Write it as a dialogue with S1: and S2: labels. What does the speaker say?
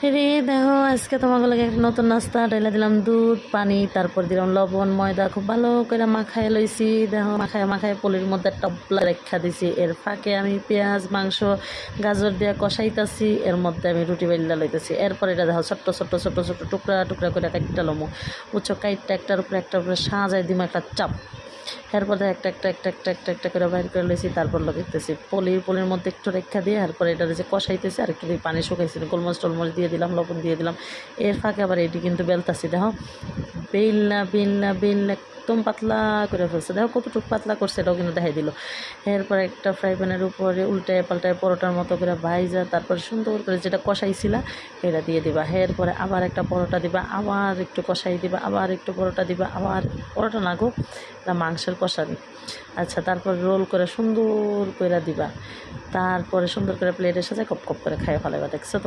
S1: রে দেখো আজকে তোমাকে লাগে একটা নতুন নাস্তা ঢেলে দিলাম দুধ পানি, তারপর দিলাম লবণ ময়দা, খুব ভালো করে মাখায় লইছি। দেখো মাখায় মাখায় পলির মধ্যে টপলা রেখা দিছি। এর ফাঁকে আমি পেঁয়াজ মাংস গাজর দিয়ে কষাইতাছি, এর মধ্যে আমি রুটি বেললা লইতেছি। এরপর এটা দেখো ছোট্ট ছোট্ট ছোট্ট ছোট্ট টুকরা টুকরা করে কাটটা লমো উচ্চ কাইটটা একটার উপরে সাজাই দিম একটা চাপ। এরপরে একটা একটা একটা একটা একটা একটা করে বাইর করে লইছি। তারপর লগাইতেছি পলির মধ্যে একটু রেখা দিয়ে, এরপরে এটা যে কষাইতেছি আর একটু পানি শুকাইছি, গোলমরিচ টলমরিচ দিয়ে দিলাম, লবণ দিয়ে দিলাম। এর ফাঁকে আবার এটি কিন্তু বেলতাছি। দেখো বেলনা বেলনা বেলনা একদম পাতলা করে ফেলছে। দেখো কতটুকু পাতলা করছে এটাও কিন্তু দেখাই দিল। এরপর একটা ফ্রাই প্যানের উপরে উল্টায় পাল্টায় পরোটার মতো করে ভাইজা তারপর সুন্দর করে যেটা কষাইছিলা এটা দিয়ে দিবা। এরপরে আবার একটা পরোটা দিবা, আবার একটু কষাই দিবা, আবার একটু পরোটা দিবা, আবার পরোটা না গো না মাংসের কষানি। আচ্ছা, তারপর রোল করে সুন্দর করে দিবা, তারপরে সুন্দর করে প্লেটে সাজায় কপ কপ করে খাইয়ে ফেলাইবা। দেখছো তো।